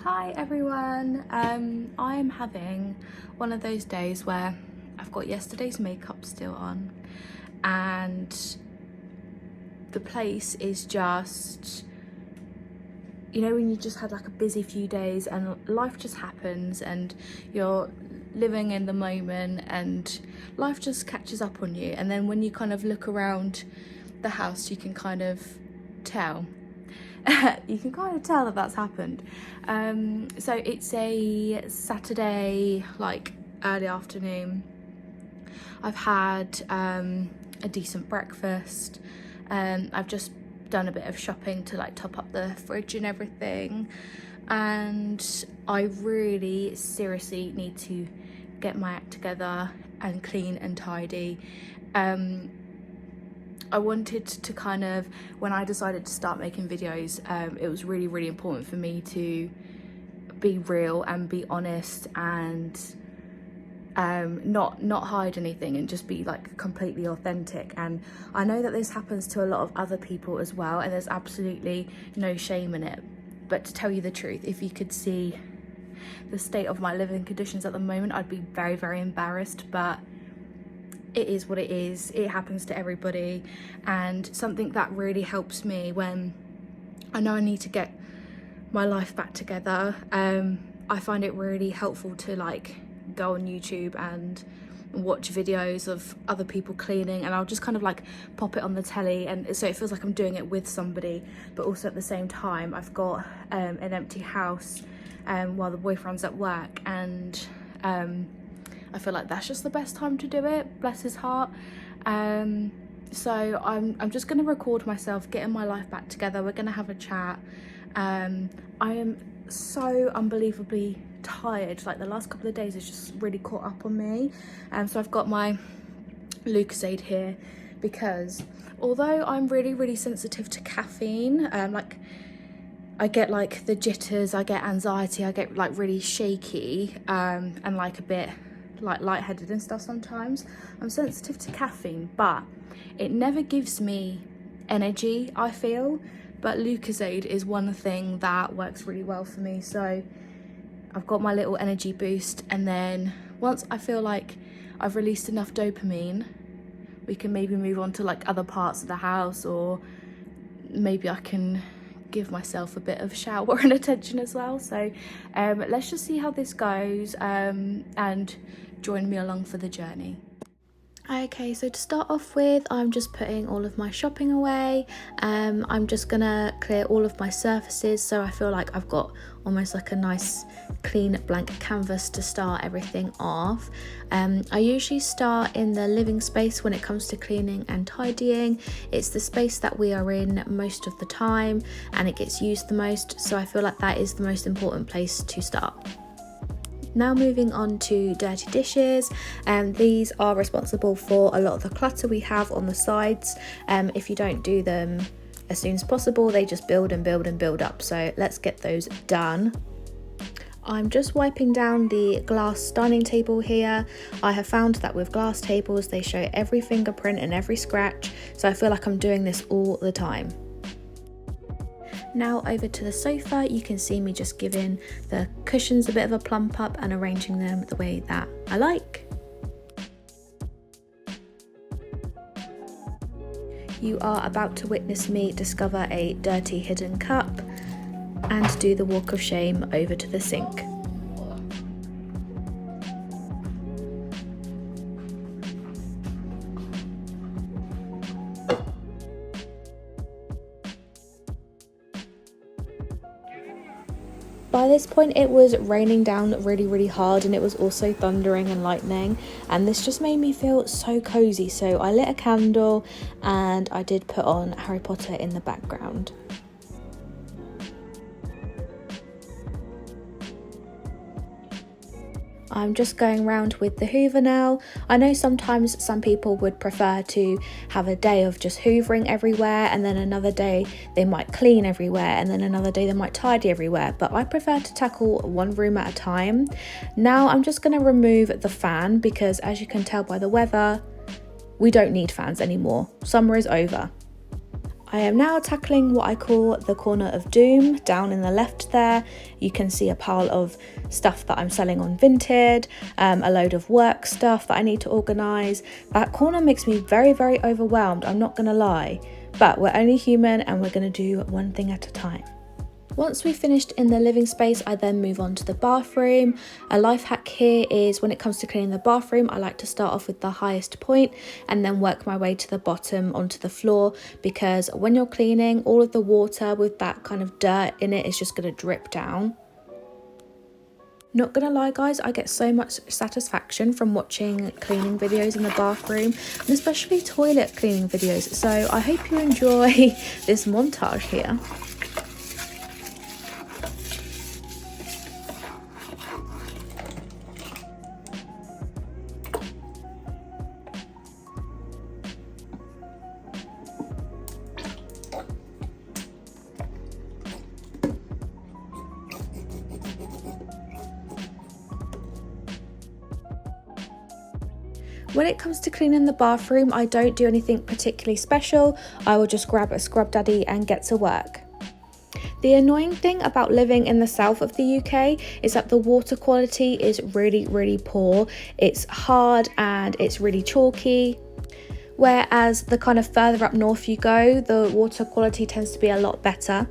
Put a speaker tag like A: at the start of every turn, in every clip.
A: Hi everyone, I'm having one of those days where I've got yesterday's makeup still on and the place is just, you know, when you just had like a busy few days and life just happens and you're living in the moment and life just catches up on you, and then when you kind of look around the house you can kind of tell that that's happened. So it's a Saturday, like early afternoon. I've had a decent breakfast. I've just done a bit of shopping to like top up the fridge and everything, and I really seriously need to get my act together and clean and tidy. I wanted to kind of, when I decided to start making videos, it was really important for me to be real and be honest and not hide anything and just be like completely authentic. And I know that this happens to a lot of other people as well, and there's absolutely no shame in it. But to tell you the truth, if you could see the state of my living conditions at the moment, I'd be very embarrassed, but it is what it is. It happens to everybody, and something that really helps me when I know I need to get my life back together, I find it really helpful to like go on YouTube and watch videos of other people cleaning, and I'll just kind of like pop it on the telly, and so it feels like I'm doing it with somebody, but also at the same time I've got an empty house while the boyfriend's at work, and I feel like that's just the best time to do it, bless his heart. So I'm just gonna record myself getting my life back together. We're gonna have a chat. I am so unbelievably tired. Like the last couple of days has just really caught up on me. So I've got my Lucozade here because although I'm really sensitive to caffeine, like I get like the jitters, I get anxiety, I get like really shaky, and like a bit like lightheaded and stuff sometimes. I'm sensitive to caffeine, but it never gives me energy, I feel. But Lucozade is one thing that works really well for me. So I've got my little energy boost, and then once I feel like I've released enough dopamine, we can maybe move on to like other parts of the house, or maybe I can give myself a bit of shower and attention as well. So let's just see how this goes, and join me along for the journey. Okay, so to start off with, I'm just putting all of my shopping away. I'm just gonna clear all of my surfaces, so I feel like I've got almost like a nice clean blank canvas to start everything off. I usually start in the living space when it comes to cleaning and tidying. It's the space that we are in most of the time and it gets used the most, so I feel like that is the most important place to start. Now moving on to dirty dishes, these are responsible for a lot of the clutter we have on the sides. If you don't do them as soon as possible, they just build up, so let's get those done. I'm just wiping down the glass dining table here. I have found that with glass tables they show every fingerprint and every scratch, so I feel like I'm doing this all the time. Now over to the sofa, you can see me just giving the cushions a bit of a plump up and arranging them the way that I like. You are about to witness me discover a dirty hidden cup and do the walk of shame over to the sink. By this point it was raining down really hard, and it was also thundering and lightning, and this just made me feel so cozy, so I lit a candle and I did put on Harry Potter in the background. I'm just going around with the hoover now. I know sometimes some people would prefer to have a day of just hoovering everywhere, and then another day they might clean everywhere, and then another day they might tidy everywhere, but I prefer to tackle one room at a time. Now I'm just going to remove the fan because, as you can tell by the weather, we don't need fans anymore. Summer is over. I am now tackling what I call the corner of doom. Down in the left there, you can see a pile of stuff that I'm selling on Vinted, a load of work stuff that I need to organise. That corner makes me very, very overwhelmed, I'm not gonna lie, but we're only human and we're gonna do one thing at a time. Once we've finished in the living space, I then move on to the bathroom. A life hack here is when it comes to cleaning the bathroom, I like to start off with the highest point and then work my way to the bottom onto the floor, because when you're cleaning, all of the water with that kind of dirt in it is just going to drip down. Not gonna lie guys, I get so much satisfaction from watching cleaning videos in the bathroom, and especially toilet cleaning videos, so I hope you enjoy this montage here. When it comes to cleaning the bathroom, I don't do anything particularly special. I will just grab a scrub daddy and get to work. The annoying thing about living in the south of the UK is that the water quality is really, really poor. It's hard and it's really chalky. Whereas the kind of further up north you go, the water quality tends to be a lot better.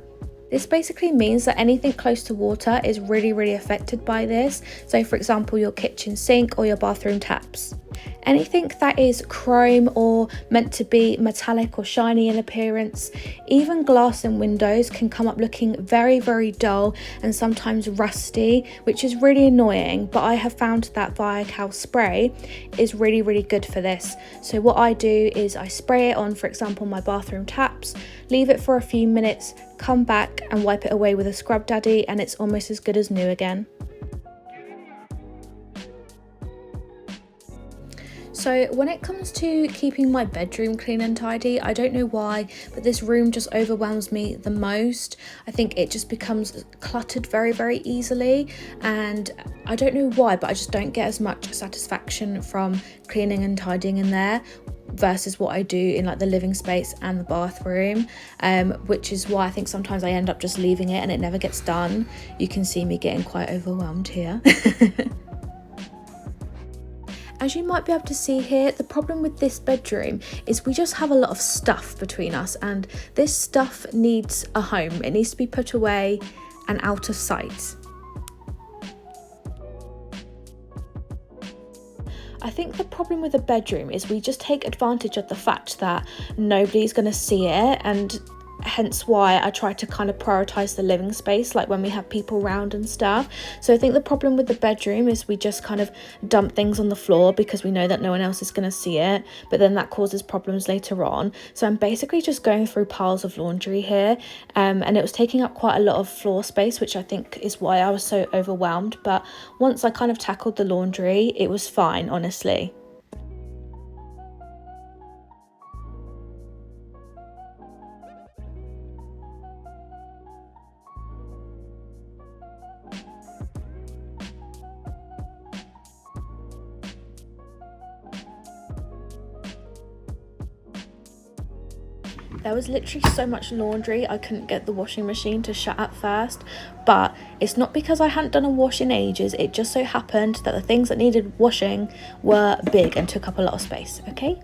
A: This basically means that anything close to water is really, really affected by this. So for example, your kitchen sink or your bathroom taps. Anything that is chrome or meant to be metallic or shiny in appearance, even glass and windows can come up looking very, very dull and sometimes rusty, which is really annoying, but I have found that Viacal spray is really, really good for this. So what I do is I spray it on, for example, my bathroom taps, leave it for a few minutes, come back and wipe it away with a scrub daddy, and it's almost as good as new again. So when it comes to keeping my bedroom clean and tidy, I don't know why, but this room just overwhelms me the most. I think it just becomes cluttered very, very easily, and I don't know why, but I just don't get as much satisfaction from cleaning and tidying in there versus what I do in like the living space and the bathroom, which is why I think sometimes I end up just leaving it and it never gets done. You can see me getting quite overwhelmed here. As you might be able to see here, the problem with this bedroom is we just have a lot of stuff between us, and this stuff needs a home. It needs to be put away and out of sight. I think the problem with the bedroom is we just take advantage of the fact that nobody's going to see it, and hence why I try to kind of prioritize the living space, like when we have people around and stuff. So I think the problem with the bedroom is we just kind of dump things on the floor because we know that no one else is going to see it, but then that causes problems later on. So I'm basically just going through piles of laundry here, and it was taking up quite a lot of floor space, which I think is why I was so overwhelmed. But once I kind of tackled the laundry, it was fine, honestly. There was literally so much laundry, I couldn't get the washing machine to shut at first, but it's not because I hadn't done a wash in ages, it just so happened that the things that needed washing were big and took up a lot of space, okay?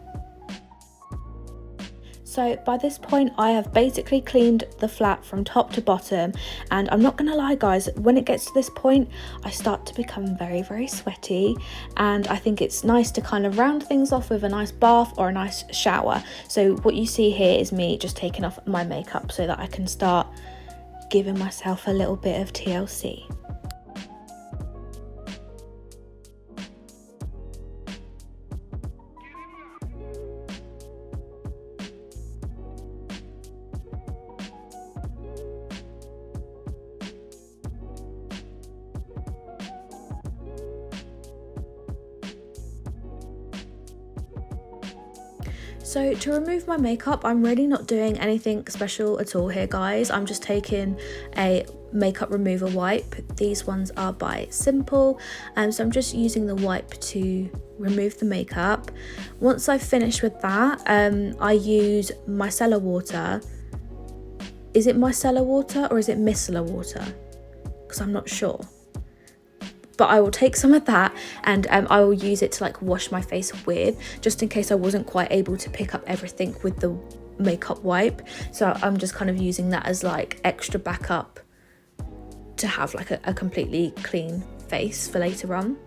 A: So by this point I have basically cleaned the flat from top to bottom, and I'm not gonna lie guys, when it gets to this point I start to become very, very sweaty, and I think it's nice to kind of round things off with a nice bath or a nice shower. So what you see here is me just taking off my makeup so that I can start giving myself a little bit of TLC. So to remove my makeup, I'm really not doing anything special at all here guys. I'm just taking a makeup remover wipe. These ones are by Simple, so I'm just using the wipe to remove the makeup. Once I've finished with that, I use micellar water is it micellar water or is it micellar water? Because I'm not sure. But I will take some of that and I will use it to like wash my face with, just in case I wasn't quite able to pick up everything with the makeup wipe. So I'm just kind of using that as like extra backup to have like a completely clean face for later on.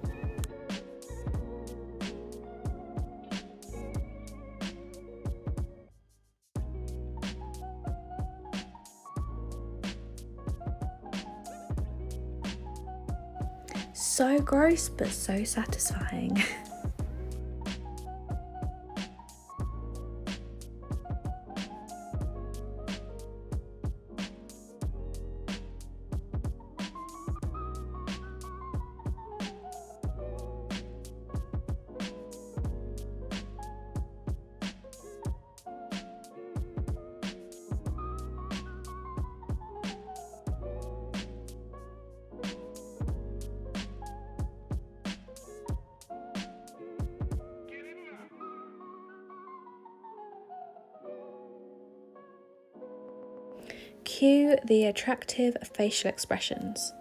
A: So gross, but so satisfying. Cue the attractive facial expressions.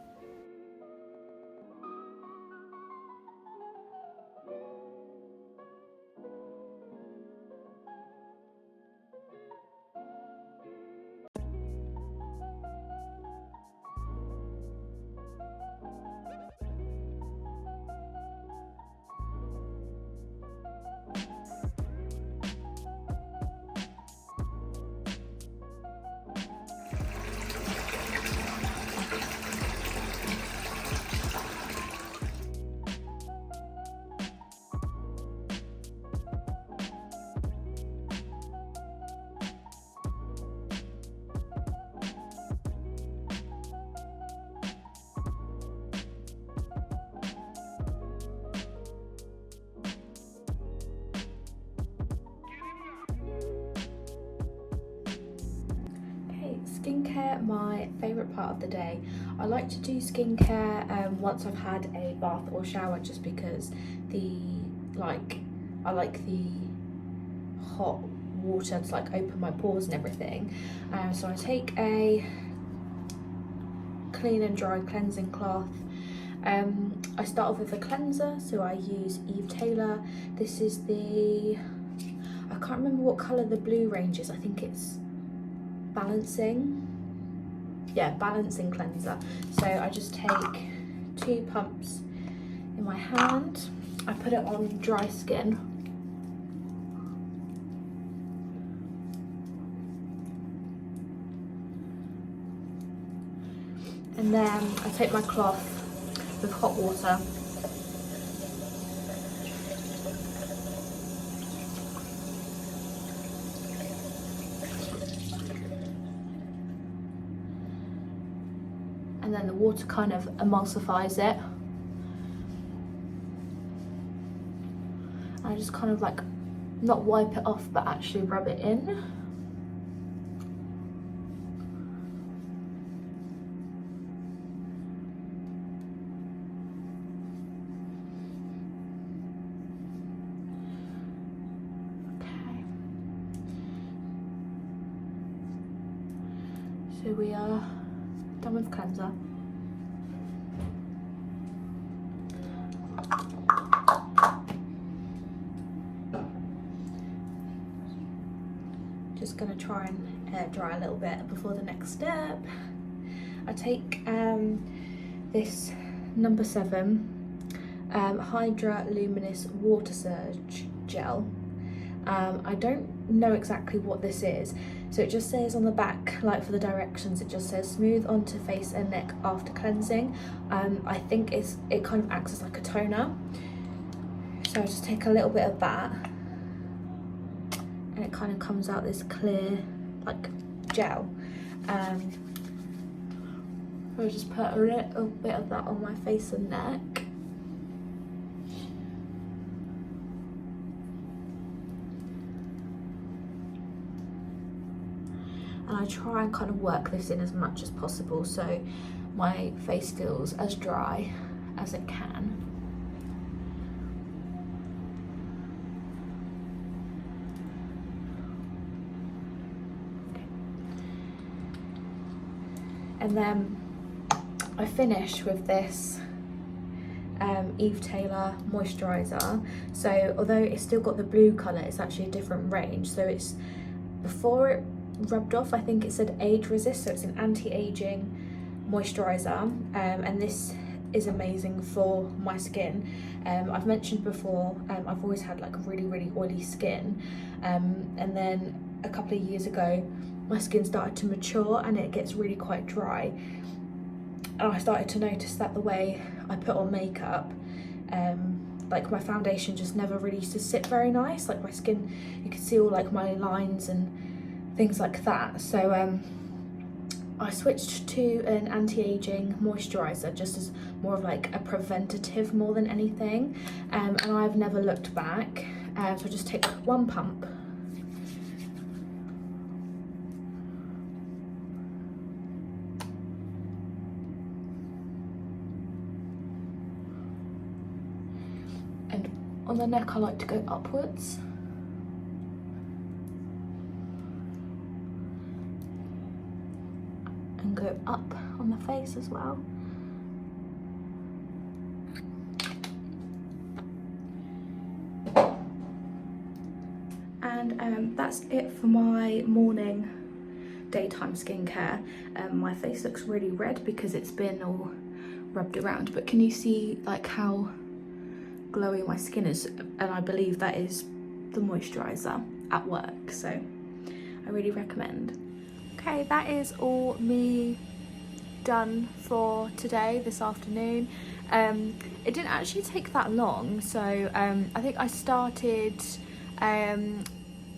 A: Skincare, my favourite part of the day. I like to do skincare once I've had a bath or shower, just because I like the hot water to like open my pores and everything. So I take a clean and dry cleansing cloth. I start off with a cleanser, so I use Eve Taylor. This is I can't remember what colour the blue range is. I think it's balancing cleanser. So I just take 2 pumps in my hand, I put it on dry skin, and then I take my cloth with hot water and then the water kind of emulsifies it. I just kind of like not wipe it off, but actually rub it in. Okay. So we are done with cleanser. Just gonna try and air dry a little bit before the next step. I take this number 7 Hydra Luminous Water Surge Gel. I don't know exactly what this is, so it just says on the back, like for the directions, it just says smooth onto face and neck after cleansing. I think it kind of acts as like a toner, so I just take a little bit of that and it kind of comes out this clear like gel. So I just put a little bit of that on my face and neck. And I try and kind of work this in as much as possible so my face feels as dry as it can. And then I finish with this Eve Taylor moisturiser. So although it's still got the blue colour, it's actually a different range. So it's, before it rubbed off, I think it said age resist, so it's an anti-aging moisturiser, and this is amazing for my skin. I've mentioned before, I've always had like really oily skin, and then a couple of years ago my skin started to mature and it gets really quite dry, and I started to notice that the way I put on makeup, like my foundation just never really used to sit very nice. Like my skin, you could see all like my lines and things like that. So I switched to an anti-aging moisturiser, just as more of like a preventative more than anything, and I've never looked back. So I just take one pump. And on the neck I like to go upwards. And go up on the face as well. And that's it for my morning daytime skincare. My face looks really red because it's been all rubbed around, but can you see like how glowy my skin is? And I believe that is the moisturiser at work, so I really recommend. Okay, that is all me done for today, this afternoon. It didn't actually take that long, so I think I started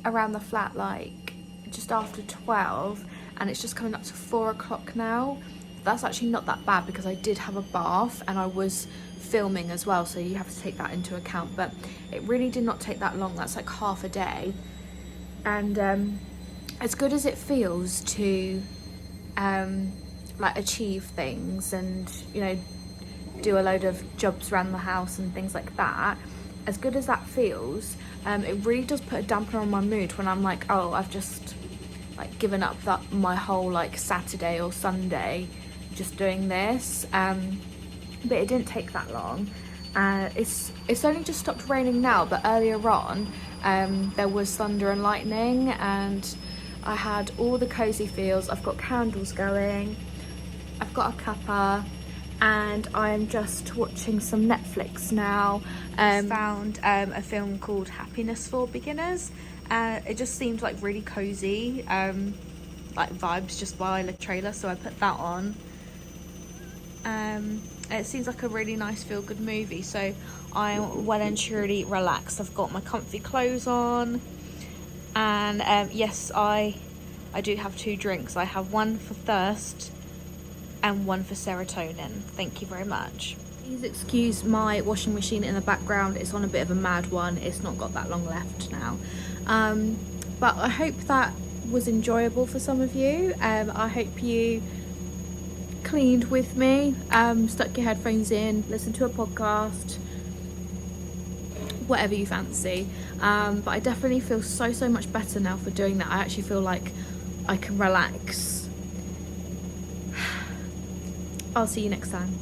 A: around the flat like just after 12, and it's just coming up to 4 o'clock now. That's actually not that bad because I did have a bath and I was filming as well, so you have to take that into account, but it really did not take that long. That's like half a day, and as good as it feels to like achieve things and, you know, do a load of jobs around the house and things like that, as good as that feels, it really does put a dampener on my mood when I'm like, oh, I've just like given up that my whole like Saturday or Sunday just doing this. But it didn't take that long. It's only just stopped raining now, but earlier on there was thunder and lightning, and I had all the cozy feels. I've got candles going, I've got a cuppa, and I'm just watching some Netflix now. Found a film called Happiness for Beginners. It just seemed like really cozy, like vibes just by the trailer, so I put that on. It seems like a really nice feel-good movie, so I'm well and truly relaxed. I've got my comfy clothes on, and yes, I do have 2 drinks. I have one for thirst and one for serotonin. Thank you very much. Please excuse my washing machine in the background. It's on a bit of a mad one. It's not got that long left now, but I hope that was enjoyable for some of you. I hope you cleaned with me, stuck your headphones in, listened to a podcast, whatever you fancy, but I definitely feel so much better now for doing that. I actually feel like I can relax. I'll see you next time.